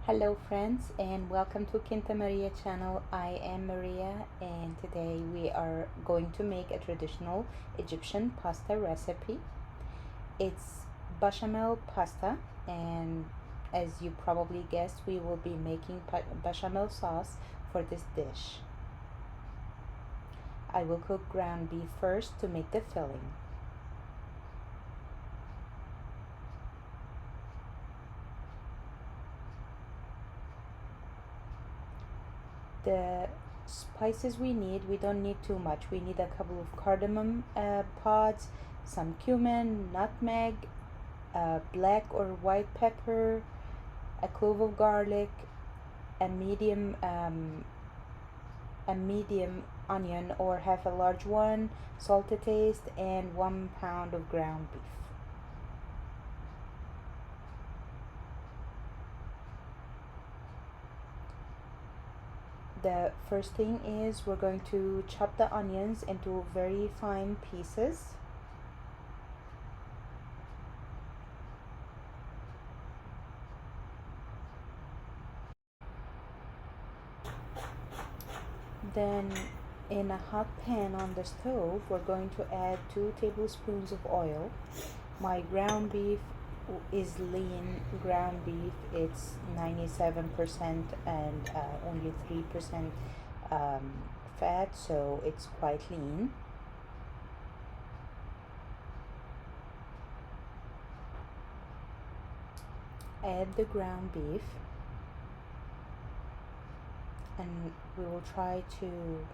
Hello friends and welcome to Quinta Maria channel. I am Maria and today we are going to make a traditional Egyptian pasta recipe. It's bechamel pasta, and as you probably guessed, we will be making bechamel sauce for this dish. I will cook ground beef first to make the filling. The spices we don't need too much. We need a couple of cardamom pods, some cumin, nutmeg, black or white pepper, a clove of garlic, a medium onion or half a large one, salt to taste, and 1 pound of ground beef. The first thing is we're going to chop the onions into very fine pieces. Then in a hot pan on the stove, we're going to add 2 tablespoons of oil. My ground beef is lean ground beef. It's 97% and only 3% fat, so it's quite lean. Add the ground beef and we will try to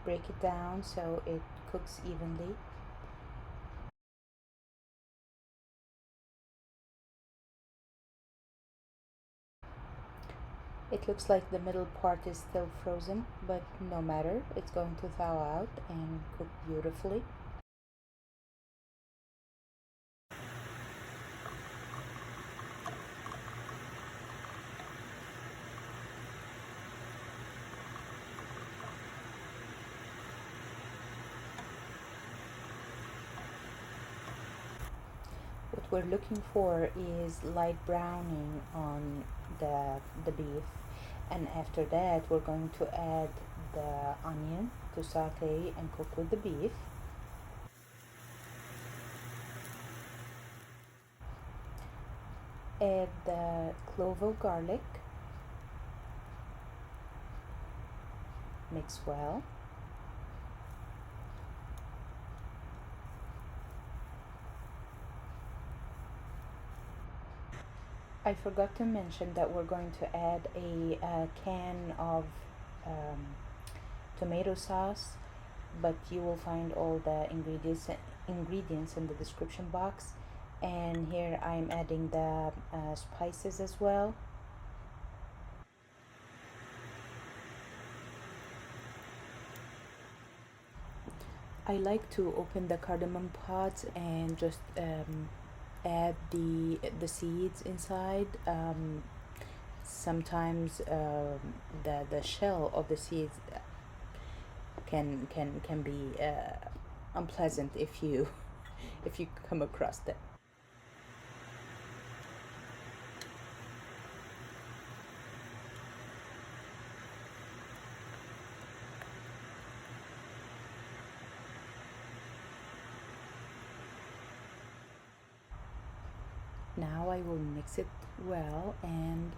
break it down so it cooks evenly. It looks like the middle part is still frozen, but no matter, it's going to thaw out and cook beautifully. What we're looking for is light browning on the beef, and after that we're going to add the onion to saute and cook with the beef. Add the clove of garlic, mix well. I forgot to mention that we're going to add a can of tomato sauce, but you will find all the ingredients in the description box. And here I'm adding the spices as well. I like to open the cardamom pods and just add the seeds inside. Sometimes the shell of the seeds can be unpleasant if you if you come across them. Now I will mix it well and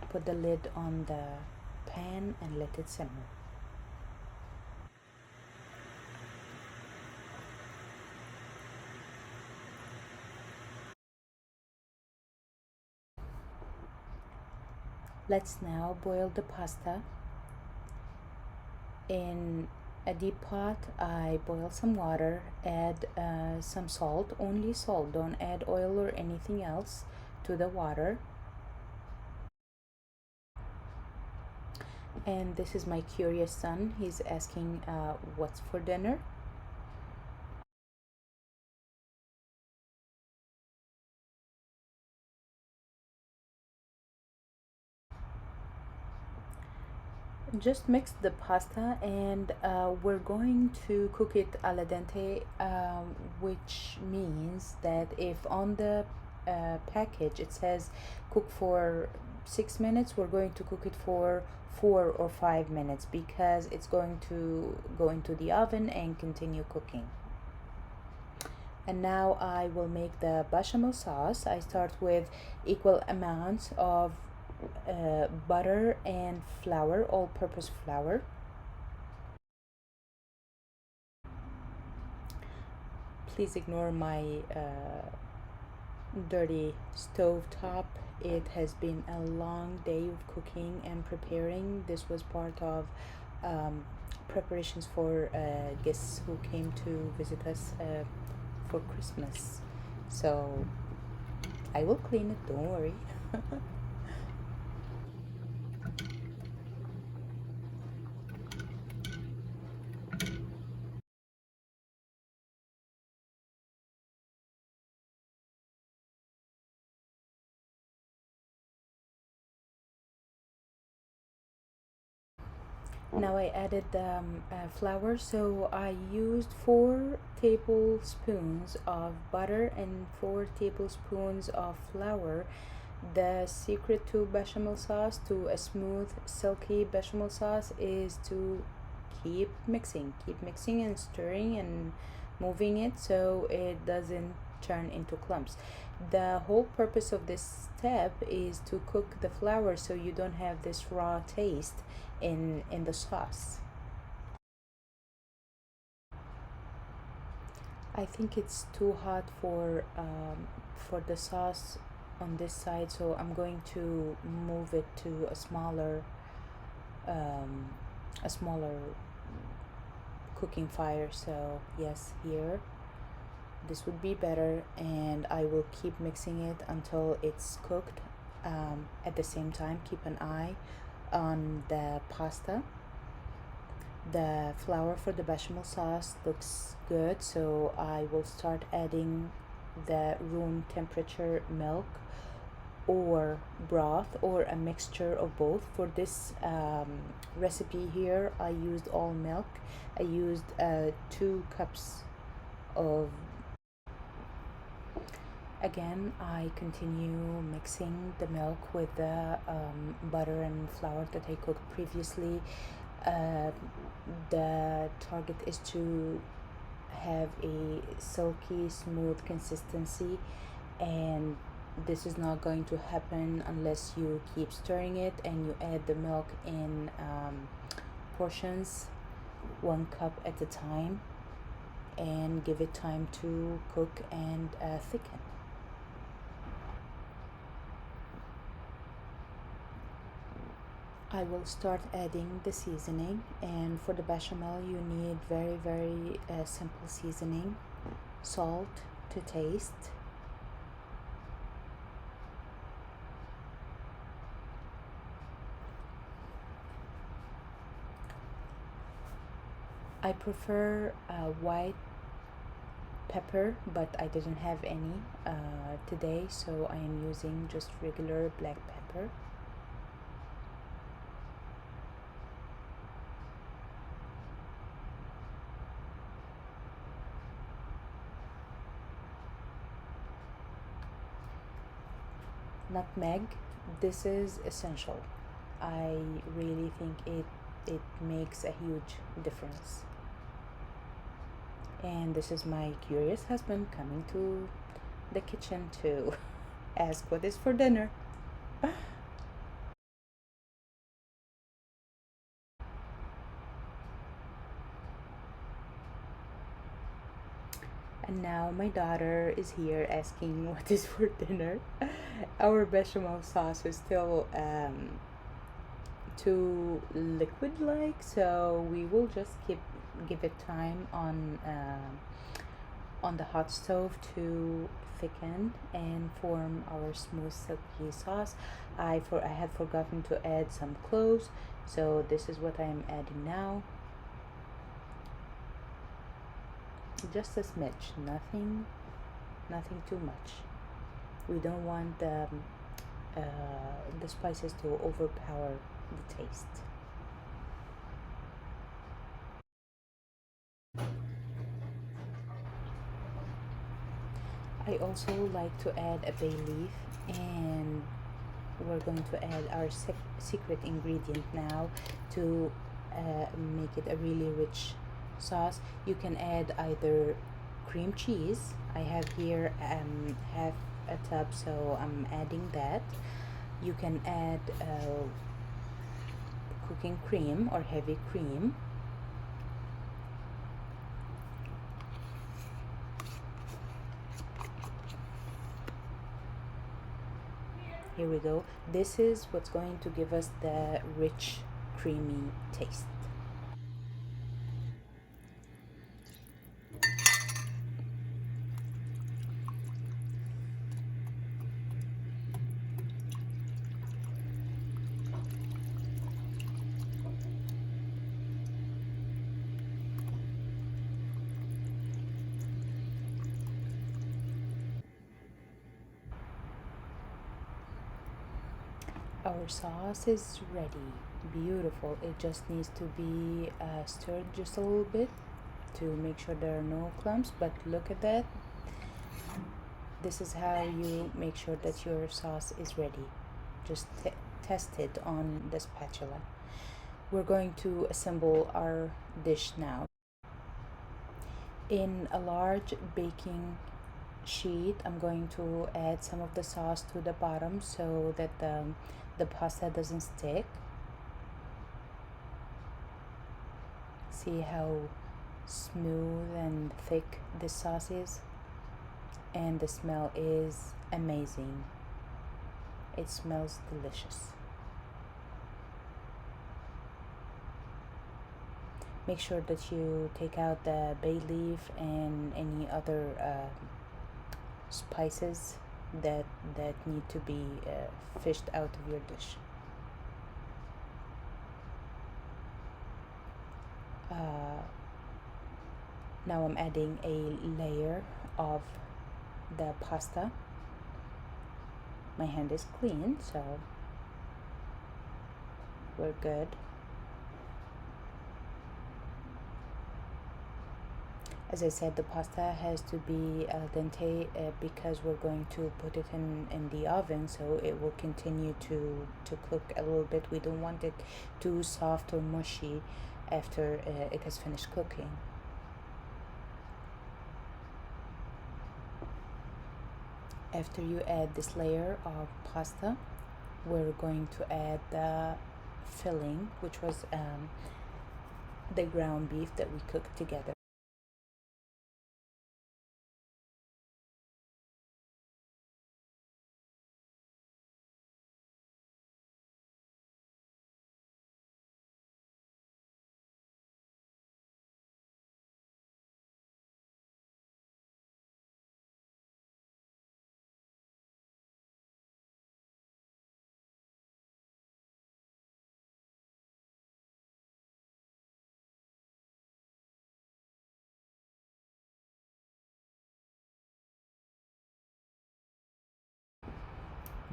put the lid on the pan and let it simmer. Let's now boil the pasta. In a deep pot, I boil some water, add some salt, only salt, don't add oil or anything else to the water. And this is my curious son. He's asking what's for dinner. Just mix the pasta and we're going to cook it al dente, which means that if on the package it says cook for 6 minutes, we're going to cook it for 4 or 5 minutes because it's going to go into the oven and continue cooking. And now I will make the bechamel sauce. I start with equal amounts of butter and flour, all-purpose flour. Please ignore my dirty stove top. It has been a long day of cooking and preparing. This was part of preparations for guests who came to visit us for Christmas. So I will clean it, don't worry. Now I added the flour, so I used 4 tablespoons of butter and 4 tablespoons of flour. The secret to bechamel sauce, to a smooth, silky bechamel sauce, is to keep mixing and stirring and moving it so it doesn't turn into clumps. The whole purpose of this step is to cook the flour so you don't have this raw taste in the sauce. I think it's too hot for the sauce on this side, so I'm going to move it to um, a smaller cooking fire. So yes, here this would be better, and I will keep mixing it until it's cooked. At the same time, keep an eye on the pasta. The flour for the bechamel sauce looks good, so I will start adding the room temperature milk or broth or a mixture of both. For this recipe here, I used all milk. I used 2 cups of. Again, I continue mixing the milk with the butter and flour that I cooked previously. The target is to have a silky, smooth consistency, and this is not going to happen unless you keep stirring it and you add the milk in portions, 1 cup at a time, and give it time to cook and thicken. I will start adding the seasoning, and for the bechamel you need very simple seasoning. Salt to taste, I prefer white pepper, but I didn't have any today, so I am using just regular black pepper. Nutmeg, this is essential. I really think it makes a huge difference. And this is my curious husband coming to the kitchen to ask what is for dinner. And now my daughter is here asking what is for dinner. Our bechamel sauce is still too liquid like, so we will just give it time on the hot stove to thicken and form our smooth silky sauce. I had forgotten to add some cloves, so this is what I am adding now. Just a smidge, nothing too much. We don't want the spices to overpower the taste. I also like to add a bay leaf and we're going to add our secret ingredient now to make it a really rich sauce. You can add either cream cheese. I have here half a tub, so I'm adding that. You can add cooking cream or heavy cream. Here we go. This is what's going to give us the rich, creamy taste. Our sauce is ready. Beautiful. It just needs to be stirred just a little bit to make sure there are no clumps, but look at that. This is how you make sure that your sauce is ready. Just test it on the spatula. We're going to assemble our dish now. In a large baking sheet, I'm going to add some of the sauce to the bottom so that the pasta doesn't stick. See how smooth and thick this sauce is, and the smell is amazing. It smells delicious. Make sure that you take out the bay leaf and any other spices that need to be fished out of your dish. Now I'm adding a layer of the pasta. My hand is clean, so we're good. As I said, the pasta has to be al dente because we're going to put it in the oven, so it will continue to cook a little bit. We don't want it too soft or mushy after it has finished cooking. After you add this layer of pasta, we're going to add the filling, which was the ground beef that we cooked together.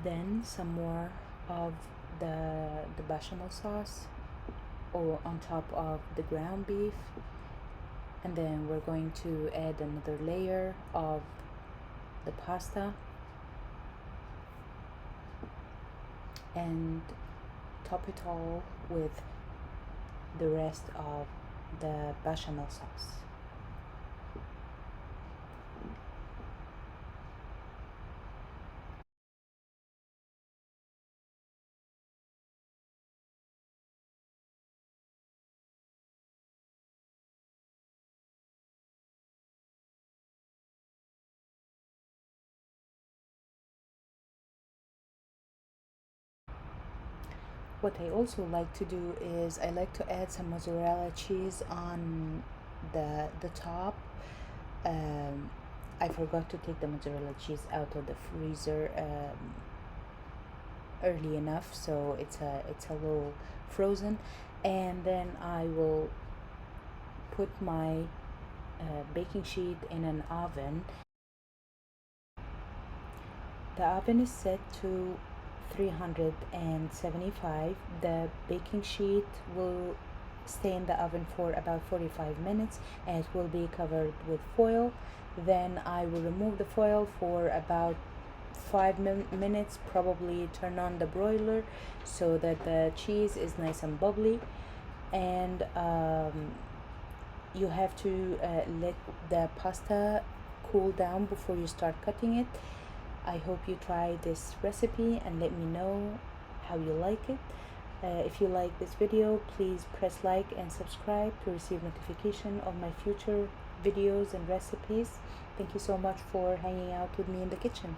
Then some more of the bechamel sauce or on top of the ground beef, and then we're going to add another layer of the pasta and top it all with the rest of the bechamel sauce. What I also like to do is I like to add some mozzarella cheese on the top. I forgot to take the mozzarella cheese out of the freezer early enough, so it's a little frozen, and then I will put my baking sheet in an oven. The oven is set to 375. The baking sheet will stay in the oven for about 45 minutes and it will be covered with foil. Then I will remove the foil for about 5 minutes. Probably turn on the broiler so that the cheese is nice and bubbly. And you have to let the pasta cool down before you start cutting it. I hope you try this recipe and let me know how you like it. If you like this video, please press like and subscribe to receive notification of my future videos and recipes. Thank you so much for hanging out with me in the kitchen.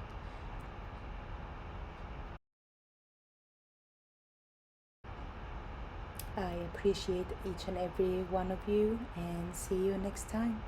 I appreciate each and every one of you, and see you next time.